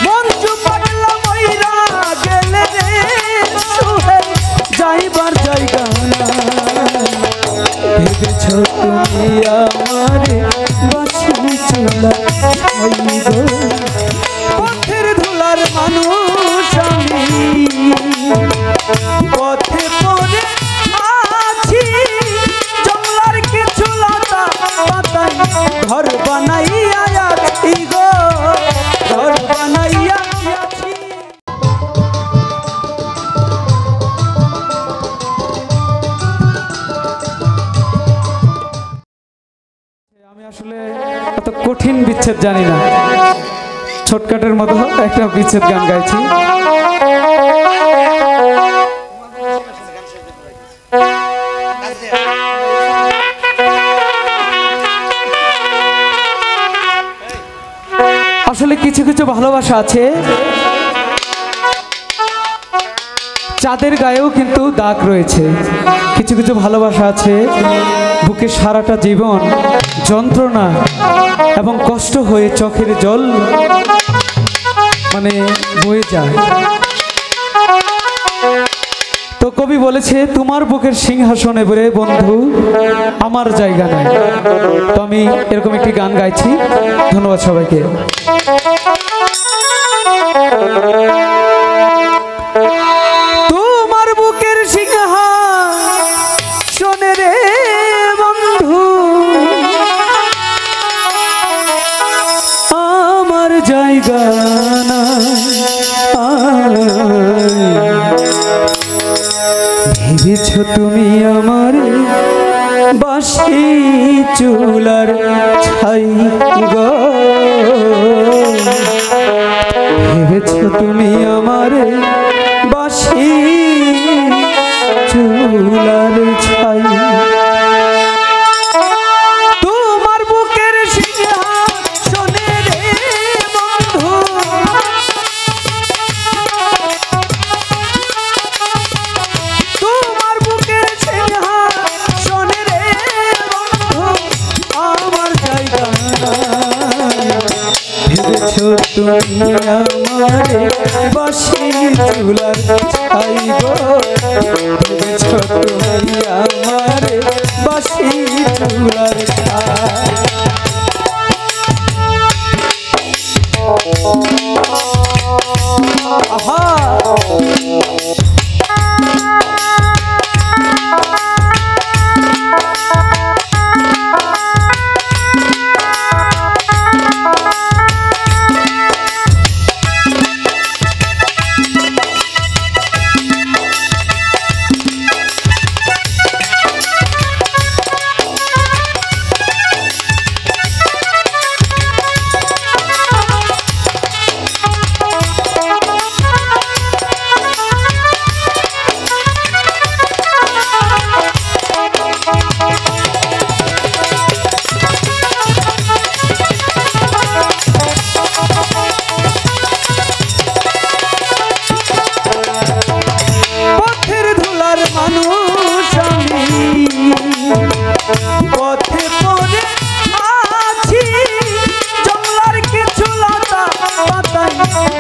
মঞ্জু পাগলা মইরা গেলে রে সোহেল যাইবার জায়গা ভেবেছ তুমি আমারে বাসি চুলা গো পথের ধুলার মানুষ আমি পথে পড়ে আছি জঙ্গলার কিছু লতা পাতায় ঘর বানাইয়া আছি গো ঘর বানাইয়া আছি। আমি আসলে এত কঠিন বিচ্ছেদ জানি না, ছোটকাটের মতো একটা বিচ্ছেদ গান গাইছি। আসলে কিছু কিছু ভালোবাসা আছে যাদের গায়েও কিন্তু দাগ রয়েছে, কিছু কিছু ভালোবাসা আছে বুকে সারাটা জীবন যন্ত্রণা এবং কষ্ট হয়ে চোখের জল মানে বয়ে যায়। তো কবি বলেছে তোমার বুকের সিংহাসনে বলে বন্ধু আমার জায়গা নাই। তো আমি এরকম একটি গান গাইছি। ধন্যবাদ সবাইকে। তোমার বুকের সিংহাসনে রে বন্ধু আমার জায়গা ভেবেছ তুমি আমার বাসি চুলার ছাই গো ভেবেছ তুমি আমার বাসি চুলার ছাই তোমার বুকের সিংহাসনে রে বন্ধু তোমার বুকের সিংহাসনে রে বন্ধু আমার জায়গা ভেবেছ তুমি আমারে বাসি চুলার ছাই গো ভেবেছ তুমি আমারে বাসি চুলার ছাই। আহা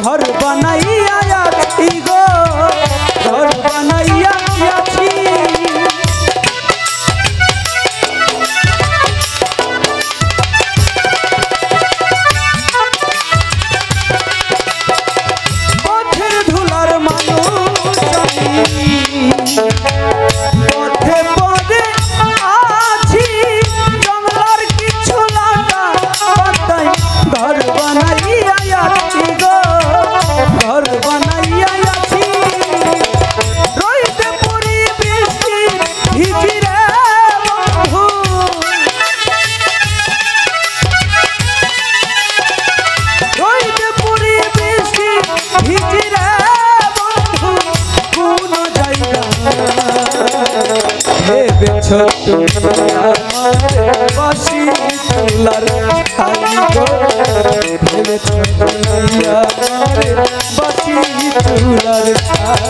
ঘর বানাইয়া আছি গো ঘর বানাইয়া আছি পথের ধুলার মানুষ পথে পদে আছি জঙ্গলার কিছু লাগা পাতাই ঘর বানাইয়া আছি গো ঘর বানাইয়া আছি রইতে পুরি বৃষ্টি ভিজি রে বন্ধু রইতে পুরি বৃষ্টি ভিজি রে বন্ধু কোন জায়গা ভেবেছ তুমি আমার বাসি চুলার ছাই গো ভেবেছ তুমি আমার বাসি চুলার ছাই।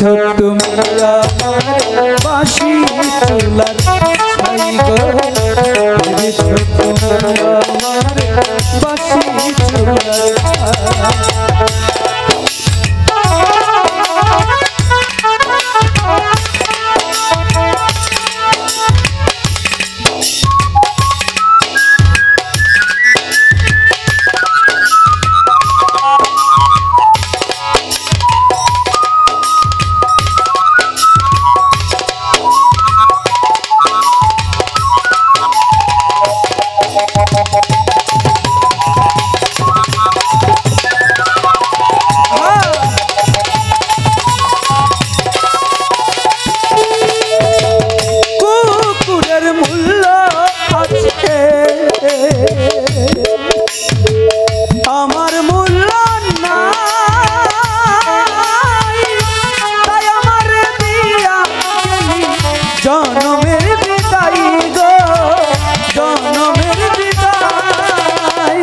তুমি আমার বাঁশি চুলার ছাই গো, ভেবেছো তুমি আমার বাঁশি চুলার ছাই। আমার মূল্য নাই, তাই আমার দিয়া জনমের বিদায় গো, জনমের বিদায়।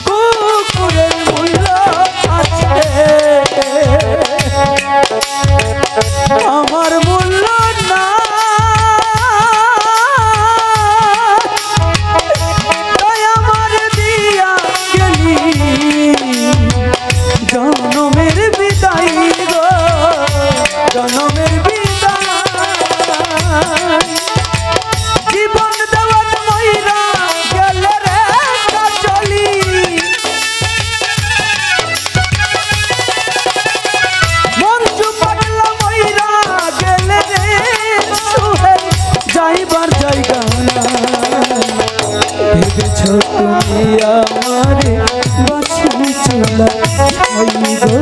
কুকুরের মূল্য আছে, আমার মূল্য না, তাই আমার দিয়া গেলি জনমের বিদায় গো, জনমের বিদায়। জীবন দেওয়ার ময়রা গেলে রে চলি, মঞ্জু পাগলা ময়রা গেলে রে সুহেল যাইবার জায়গা নাই। ভেবেছো তুমি আমার বাঁশি চুলার ছাই গো,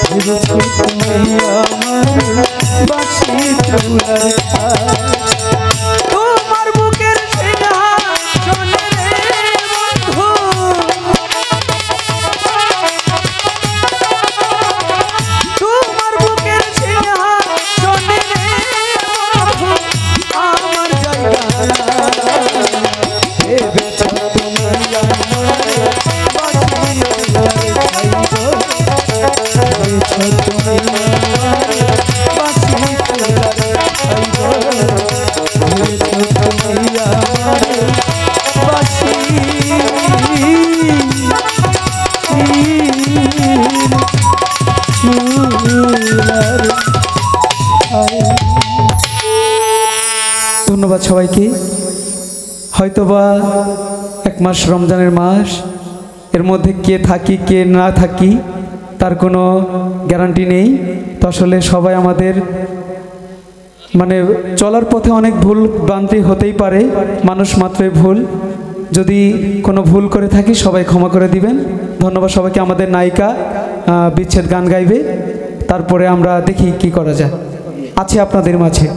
ভেবেছো তুমি আমার বাঁশি চুলার ছাই। তোমার বুকের সিংহাসনে রে বন্ধু, তোমার বুকের সিংহাসনে রে বন্ধু আমার জায়গা নাই। ভেবেছো তুমি আমার বাঁশি চুলার ছাই গো, ভেবেছো তুমি আমার বাঁশি চুলার ছাই গো, ভেবেছো তুমি আমার বাঁশি চুলার ছাই। ধন্যবাদ সবাইকে। হয়তোবা এক মাস রমজানের মাস, এর মধ্যে কে থাকি কে না থাকি তার কোনো গ্যারান্টি নেই। তো আসলে সবাই আমাদের মানে চলার পথে অনেক ভুল ভ্রান্তি হতেই পারে, মানুষ মাত্রই ভুল। যদি কোনো ভুল করে থাকি সবাই ক্ষমা করে দিবেন। ধন্যবাদ সবাইকে। আমাদের নায়িকা বিচ্ছেদ গান গাইবে, তারপরে আমরা দেখি কি করা যায়। আছে আপনাদের মাঝে।